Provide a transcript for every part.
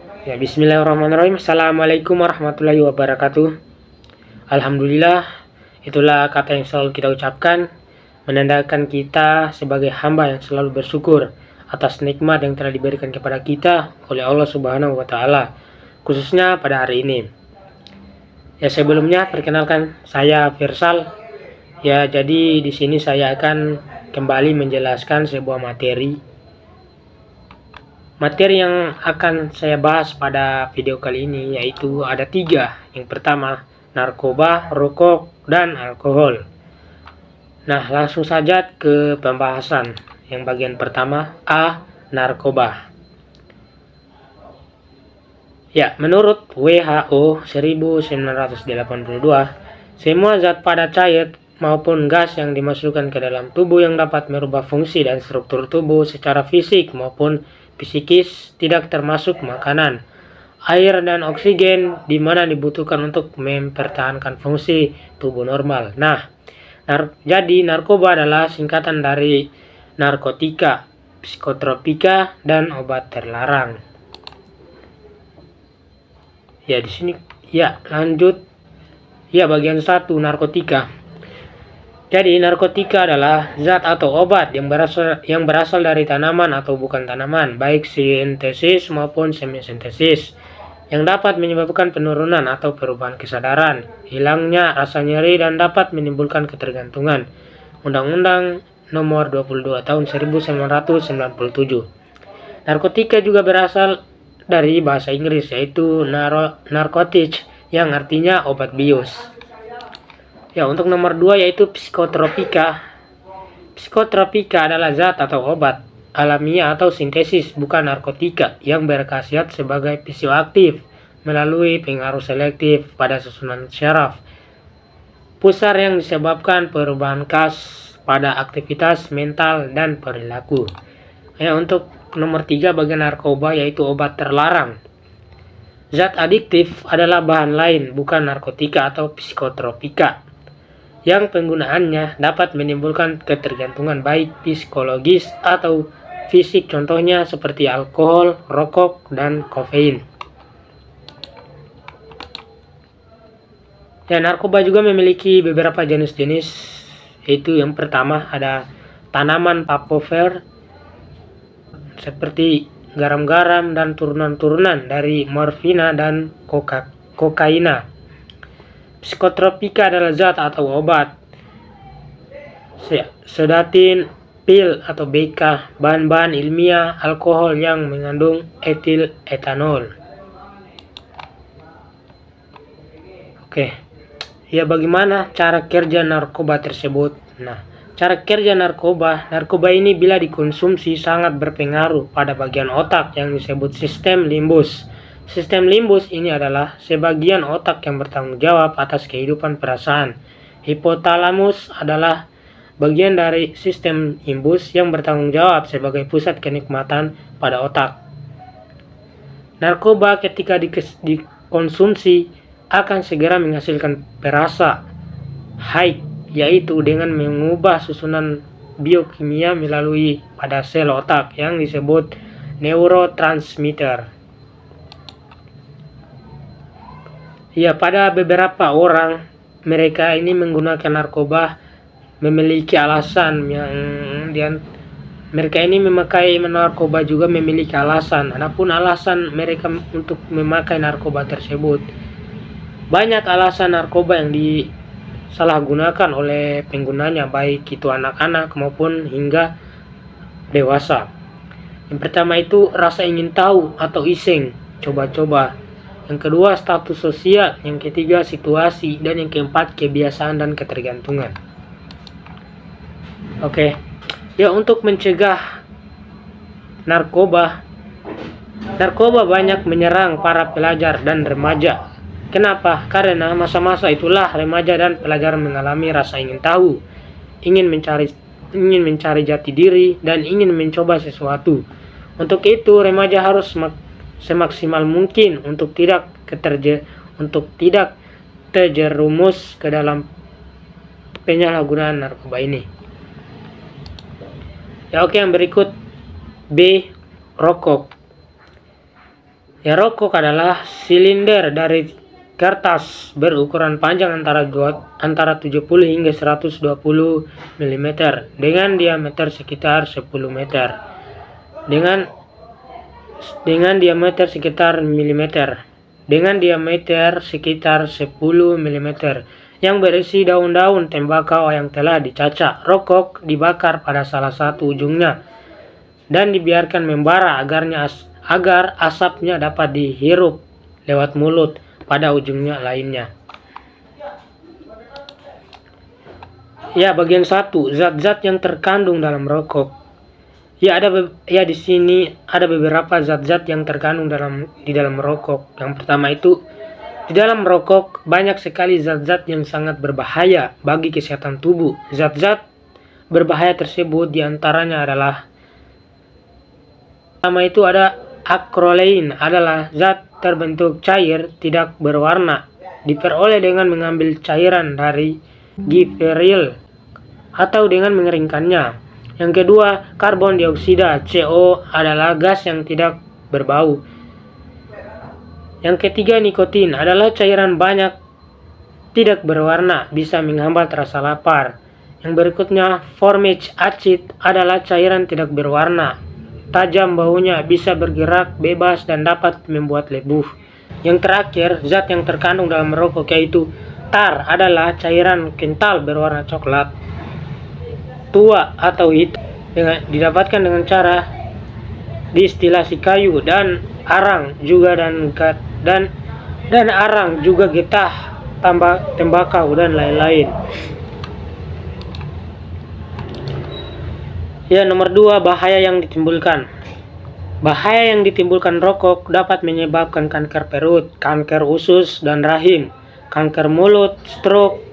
Ya, bismillahirrahmanirrahim. Assalamualaikum warahmatullahi wabarakatuh. Alhamdulillah, itulah kata yang selalu kita ucapkan, menandakan kita sebagai hamba yang selalu bersyukur atas nikmat yang telah diberikan kepada kita oleh Allah Subhanahu wa taala, khususnya pada hari ini. Ya, sebelumnya perkenalkan saya Firsal. Ya, jadi di sini saya akan kembali menjelaskan sebuah materi yang akan saya bahas pada video kali ini, yaitu ada 3. Yang pertama, narkoba, rokok, dan alkohol. Nah, langsung saja ke pembahasan. Yang bagian pertama, A. Narkoba. Ya, menurut WHO 1982, semua zat padat cair maupun gas yang dimasukkan ke dalam tubuh yang dapat merubah fungsi dan struktur tubuh secara fisik maupun psikis, tidak termasuk makanan, air, dan oksigen, di mana dibutuhkan untuk mempertahankan fungsi tubuh normal. Nah, jadi narkoba adalah singkatan dari narkotika, psikotropika, dan obat terlarang. Ya, di sini ya lanjut. Ya, bagian 1, narkotika. Jadi, narkotika adalah zat atau obat yang berasal dari tanaman atau bukan tanaman, baik sintesis maupun semi-sintesis, yang dapat menyebabkan penurunan atau perubahan kesadaran, hilangnya rasa nyeri, dan dapat menimbulkan ketergantungan. Undang-Undang Nomor 22 Tahun 1997. Narkotika juga berasal dari bahasa Inggris, yaitu narcotic, yang artinya obat bius. Ya, untuk nomor 2 yaitu psikotropika. Psikotropika adalah zat atau obat alamiah atau sintesis, bukan narkotika, yang berkhasiat sebagai psicoaktif melalui pengaruh selektif pada susunan syaraf pusar yang disebabkan perubahan khas pada aktivitas mental dan perilaku. Ya, untuk nomor 3 bagian narkoba yaitu obat terlarang. Zat adiktif adalah bahan lain, bukan narkotika atau psikotropika, yang penggunaannya dapat menimbulkan ketergantungan baik psikologis atau fisik, contohnya seperti alkohol, rokok, dan kafein. Ya, narkoba juga memiliki beberapa jenis-jenis, yaitu yang pertama ada tanaman papaver seperti garam-garam dan turunan-turunan dari morfina dan kokaina. Psikotropika adalah zat atau obat sedatin, pil atau BK, bahan-bahan ilmiah, alkohol yang mengandung etil etanol. Oke. Ya, bagaimana cara kerja narkoba tersebut? Nah, cara kerja narkoba ini bila dikonsumsi sangat berpengaruh pada bagian otak yang disebut sistem limbus. Sistem limbus ini adalah sebagian otak yang bertanggung jawab atas kehidupan perasaan. Hipotalamus adalah bagian dari sistem limbus yang bertanggung jawab sebagai pusat kenikmatan pada otak. Narkoba ketika dikonsumsi akan segera menghasilkan perasa high, yaitu dengan mengubah susunan biokimia melalui pada sel otak yang disebut neurotransmitter. Ya, pada beberapa orang, mereka ini menggunakan narkoba memiliki alasan mereka ini memakai narkoba juga memiliki alasan. Adapun alasan mereka untuk memakai narkoba tersebut, banyak alasan narkoba yang disalahgunakan oleh penggunanya, baik itu anak-anak maupun hingga dewasa. Yang pertama itu rasa ingin tahu atau iseng, coba-coba. Yang kedua, status sosial. Yang ketiga, situasi. Dan yang keempat, kebiasaan dan ketergantungan. Oke. Ya, untuk mencegah narkoba banyak menyerang para pelajar dan remaja. Kenapa? Karena masa-masa itulah remaja dan pelajar mengalami rasa ingin tahu, ingin mencari jati diri, dan ingin mencoba sesuatu. Untuk itu, remaja harus semaksimal mungkin untuk tidak terjerumus ke dalam penyalahgunaan narkoba ini. Ya, oke, yang berikut B. Rokok. Ya, rokok adalah silinder dari kertas berukuran panjang antara 70 hingga 120 mm dengan diameter sekitar 10 meter. Dengan diameter sekitar milimeter. Dengan diameter sekitar 10 mm yang berisi daun-daun tembakau yang telah dicacah. Rokok dibakar pada salah satu ujungnya dan dibiarkan membara agar asapnya dapat dihirup lewat mulut pada ujungnya lainnya. Ya, bagian 1, zat-zat yang terkandung dalam rokok. Di sini ada beberapa zat-zat yang terkandung di dalam rokok. Yang pertama itu, di dalam rokok banyak sekali zat-zat yang sangat berbahaya bagi kesehatan tubuh. Zat-zat berbahaya tersebut diantaranya adalah pertama itu ada acrolein, adalah zat terbentuk cair tidak berwarna, diperoleh dengan mengambil cairan dari giferil atau dengan mengeringkannya. Yang kedua, karbon dioksida CO adalah gas yang tidak berbau. Yang ketiga, nikotin adalah cairan banyak tidak berwarna, bisa menghambat rasa lapar. Yang berikutnya, formic acid adalah cairan tidak berwarna, tajam baunya, bisa bergerak bebas dan dapat membuat lebuh. Yang terakhir, zat yang terkandung dalam rokok yaitu tar, adalah cairan kental berwarna coklat tua atau hitam, didapatkan dengan cara distilasi kayu dan arang juga dan arang juga getah tembakau dan lain-lain. Ya, nomor 2, bahaya yang ditimbulkan. Bahaya yang ditimbulkan rokok dapat menyebabkan kanker perut, kanker usus dan rahim, kanker mulut, stroke,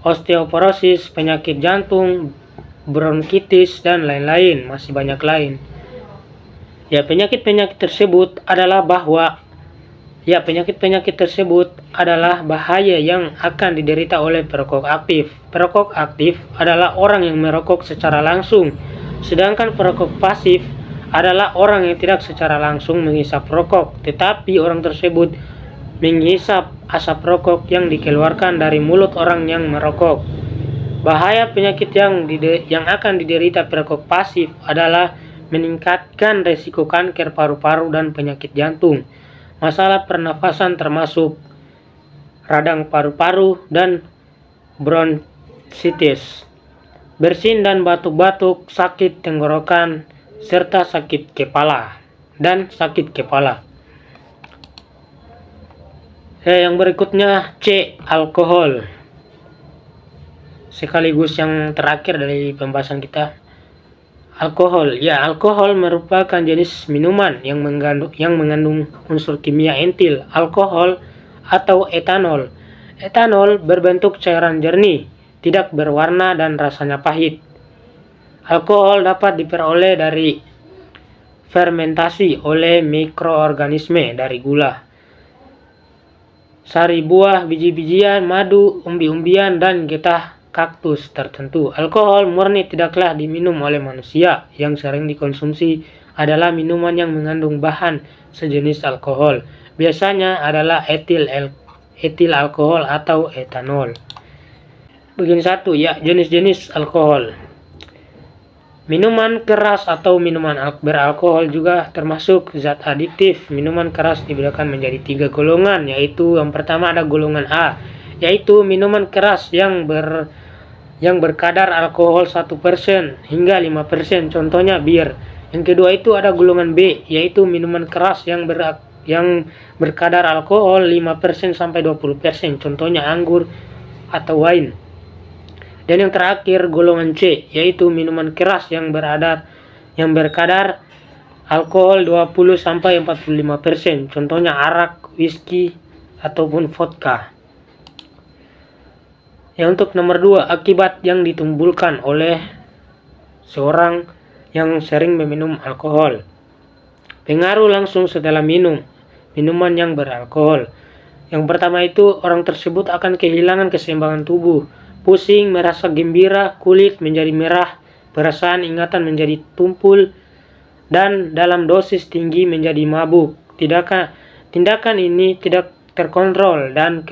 osteoporosis, penyakit jantung, bronkitis, dan lain-lain, masih banyak lain. Ya, penyakit-penyakit tersebut adalah bahaya yang akan diderita oleh perokok aktif. Perokok aktif adalah orang yang merokok secara langsung, sedangkan perokok pasif adalah orang yang tidak secara langsung menghisap rokok, tetapi orang tersebut menghisap asap rokok yang dikeluarkan dari mulut orang yang merokok. Bahaya penyakit yang akan diderita perokok pasif adalah meningkatkan resiko kanker paru-paru dan penyakit jantung, masalah pernafasan termasuk radang paru-paru dan bronkitis, bersin dan batuk-batuk, sakit tenggorokan, serta sakit kepala. Yang berikutnya, C, alkohol. Sekaligus yang terakhir dari pembahasan kita, alkohol. Ya, alkohol merupakan jenis minuman yang mengandung unsur kimia etil alkohol atau etanol. Etanol berbentuk cairan jernih, tidak berwarna dan rasanya pahit. Alkohol dapat diperoleh dari fermentasi oleh mikroorganisme dari gula, sari buah, biji-bijian, madu, umbi-umbian, dan getah kaktus tertentu. Alkohol murni tidaklah diminum oleh manusia. Yang sering dikonsumsi adalah minuman yang mengandung bahan sejenis alkohol. Biasanya adalah etil alkohol atau etanol. Bagian 1, ya, jenis-jenis alkohol. Minuman keras atau minuman beralkohol juga termasuk zat adiktif. Minuman keras dibedakan menjadi 3 golongan, yaitu yang pertama ada golongan A, yaitu minuman keras yang berkadar alkohol 1% hingga 5%, contohnya bir. Yang kedua itu ada golongan B, yaitu minuman keras yang berkadar alkohol 5% sampai 20%, contohnya anggur atau wine. Dan yang terakhir golongan C, yaitu minuman keras yang berkadar alkohol 20 sampai 45%, contohnya arak, whisky ataupun vodka. Yang untuk nomor 2, akibat yang ditimbulkan oleh seorang yang sering meminum alkohol. Pengaruh langsung setelah minuman yang beralkohol. Yang pertama itu, orang tersebut akan kehilangan keseimbangan tubuh, pusing, merasa gembira, kulit menjadi merah, perasaan ingatan menjadi tumpul, dan dalam dosis tinggi menjadi mabuk. Tindakan ini tidak terkontrol dan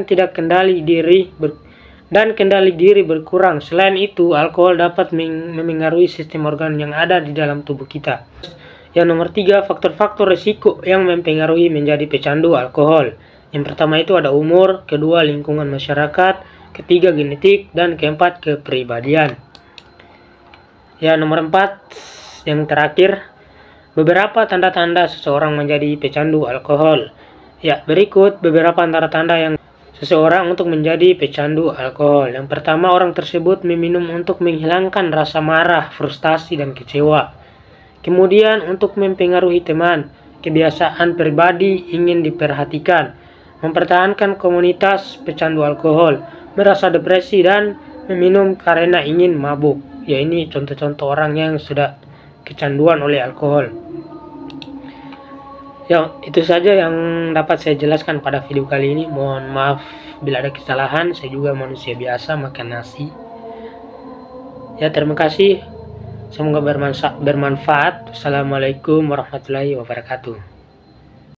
tidak kendali diri berkurang. Selain itu, alkohol dapat memengaruhi sistem organ yang ada di dalam tubuh kita. Yang nomor 3, faktor-faktor risiko yang mempengaruhi menjadi pecandu alkohol. Yang pertama itu ada umur, kedua lingkungan masyarakat, ketiga genetik, dan keempat kepribadian. Ya, nomor 4, yang terakhir, beberapa tanda-tanda seseorang menjadi pecandu alkohol. Ya, berikut beberapa tanda-tanda yang seseorang untuk menjadi pecandu alkohol. Yang pertama, orang tersebut meminum untuk menghilangkan rasa marah, frustasi, dan kecewa. Kemudian untuk mempengaruhi teman, kebiasaan pribadi ingin diperhatikan, mempertahankan komunitas pecandu alkohol, merasa depresi, dan meminum karena ingin mabuk. Ya, ini contoh-contoh orang yang sudah kecanduan oleh alkohol. Ya, itu saja yang dapat saya jelaskan pada video kali ini. Mohon maaf bila ada kesalahan, saya juga manusia biasa makan nasi. Ya, terima kasih. Semoga bermanfaat. Assalamualaikum warahmatullahi wabarakatuh.